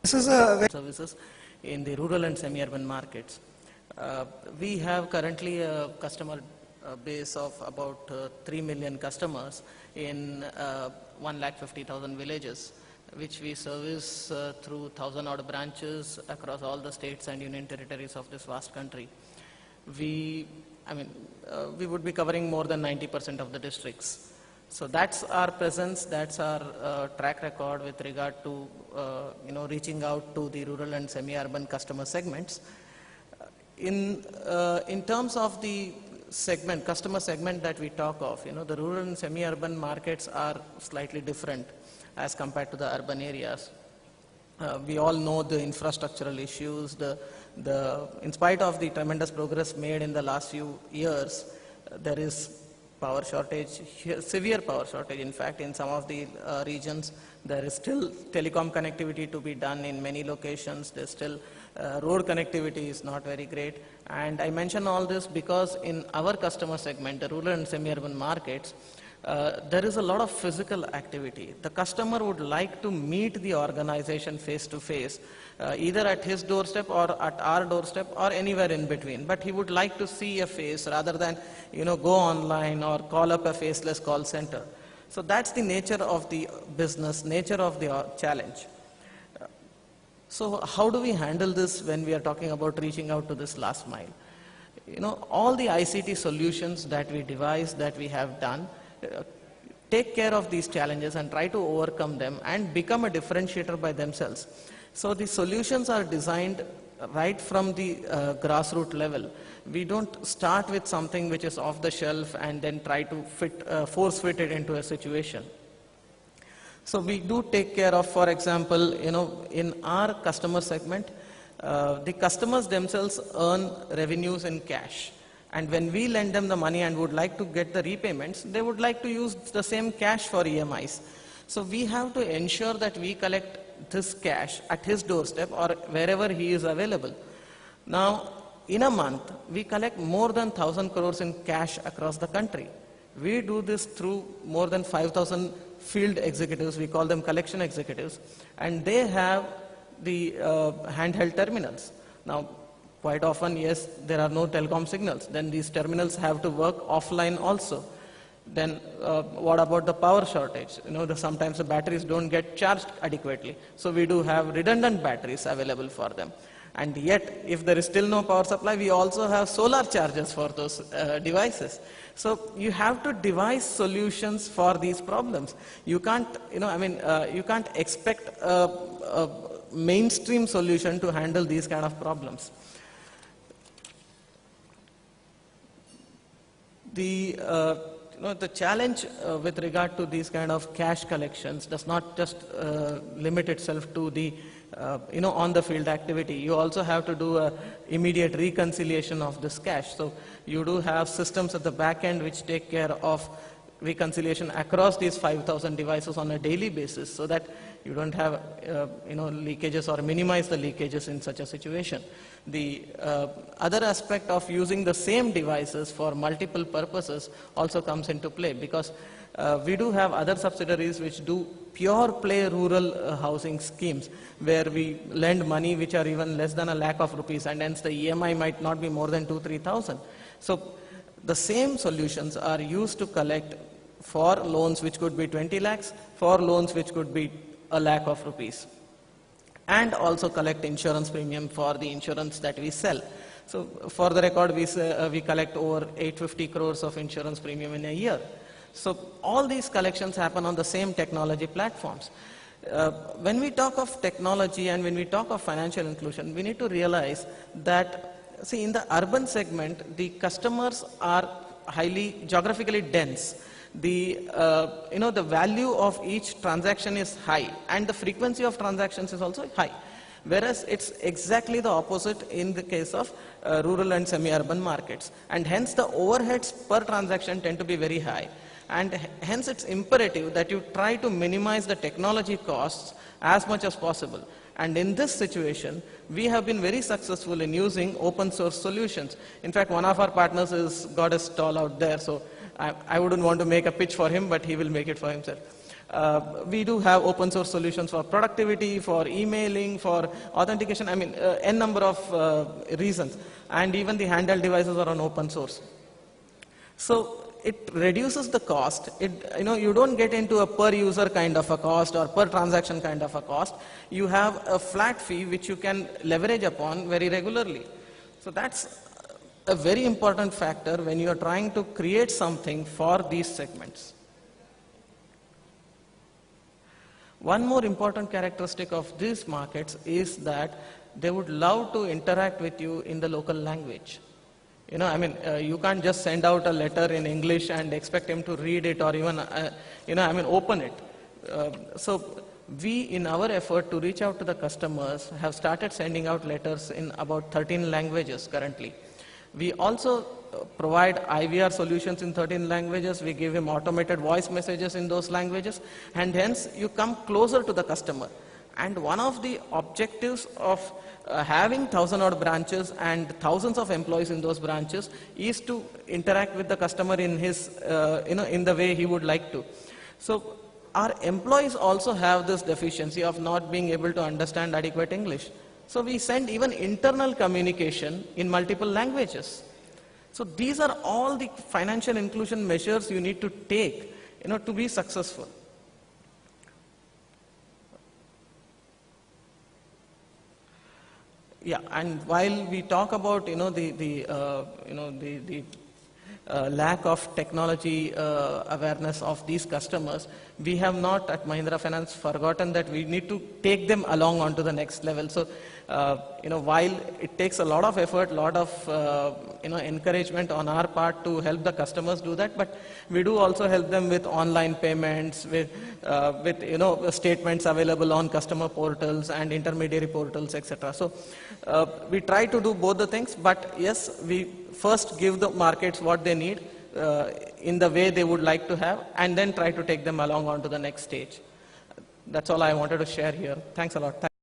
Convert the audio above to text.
This is a services in the rural and semi-urban markets. We have currently a customer base of about 3 million customers in 1,50,000 villages, which we service through 1,000 odd branches across all the states and union territories of this vast country. We would be covering more than 90% of the districts. So that's our presence, that's our track record with regard to reaching out to the rural and semi-urban customer segments. In terms of the customer segment that we talk of, the rural and semi-urban markets are slightly different as compared to the urban areas. We all know the infrastructural issues. In spite of the tremendous progress made in the last few years, there is power shortage, severe power shortage. In fact, in some of the regions, there is still telecom connectivity to be done in many locations. There's still road connectivity is not very great. And I mention all this because in our customer segment, the rural and semi-urban markets, there is a lot of physical activity. The customer would like to meet the organization face to face, either at his doorstep or at our doorstep or anywhere in between. But he would like to see a face rather than go online or call up a faceless call center. So that's the nature of the business, nature of the challenge. So how do we handle this when we are talking about reaching out to this last mile? All the ICT solutions that we devise, that we have done, take care of these challenges and try to overcome them and become a differentiator by themselves. So the solutions are designed right from the grassroots level. We don't start with something which is off the shelf and then try to force fit it into a situation. So we do take care of, for example, in our customer segment, the customers themselves earn revenues in cash. And when we lend them the money and would like to get the repayments, they would like to use the same cash for EMIs. So we have to ensure that we collect this cash at his doorstep or wherever he is available. Now, in a month, we collect more than 1,000 crores in cash across the country. We do this through more than 5,000 field executives, we call them collection executives, and they have the handheld terminals. Now, quite often, yes, there are no telecom signals. Then these terminals have to work offline also. Then what about the power shortage? Sometimes the batteries don't get charged adequately. So we do have redundant batteries available for them. And yet, if there is still no power supply, we also have solar chargers for those devices. So you have to devise solutions for these problems. You can't, you can't expect a mainstream solution to handle these kind of problems. The challenge with regard to these kind of cash collections does not just limit itself to the on the field activity. You also have to do a immediate reconciliation of this cash. So you do have systems at the back end which take care of reconciliation across these 5,000 devices on a daily basis, so that you don't have leakages or minimize the leakages in such a situation. The other aspect of using the same devices for multiple purposes also comes into play, because we do have other subsidiaries which do pure play rural housing schemes, where we lend money which are even less than ₹1,00,000, and hence the EMI might not be more than 2,000-3,000. So the same solutions are used to collect for loans which could be 20 lakhs, for loans which could be ₹1,00,000, and also collect insurance premium for the insurance that we sell. So for the record, we collect over 850 crores of insurance premium in a year. So all these collections happen on the same technology platforms. When we talk of technology and when we talk of financial inclusion, we need to realize that, see, in the urban segment, the customers are highly geographically dense. The value of each transaction is high, and the frequency of transactions is also high. Whereas it's exactly the opposite in the case of rural and semi-urban markets. And hence the overheads per transaction tend to be very high. And hence it's imperative that you try to minimize the technology costs as much as possible. And in this situation, we have been very successful in using open source solutions. In fact, one of our partners has got a stall out there, so I wouldn't want to make a pitch for him, but he will make it for himself. We do have open source solutions for productivity, for emailing, for authentication, I mean, n number of reasons. And even the handheld devices are on open source. So it reduces the cost. You don't get into a per user kind of a cost or per transaction kind of a cost. You have a flat fee which you can leverage upon very regularly. So that's a very important factor when you are trying to create something for these segments. One more important characteristic of these markets is that they would love to interact with you in the local language. You can't just send out a letter in English and expect him to read it or even, open it. So we, in our effort to reach out to the customers, have started sending out letters in about 13 languages currently. We also provide IVR solutions in 13 languages. We give him automated voice messages in those languages, and hence you come closer to the customer. And one of the objectives of having 1,000-odd branches and thousands of employees in those branches is to interact with the customer in his, in the way he would like to. So our employees also have this deficiency of not being able to understand adequate English. So we send even internal communication in multiple languages. So these are all the financial inclusion measures you need to take, to be successful. Yeah, and while we talk about the lack of technology awareness of these customers, we have not at Mahindra Finance forgotten that we need to take them along onto the next level. So, while it takes a lot of effort, lot of encouragement on our part to help the customers do that, but we do also help them with online payments, with statements available on customer portals and intermediary portals, etc. So we try to do both the things, but yes, we first give the markets what they need in the way they would like to have, and then try to take them along onto the next stage. That's all I wanted to share here. Thanks a lot.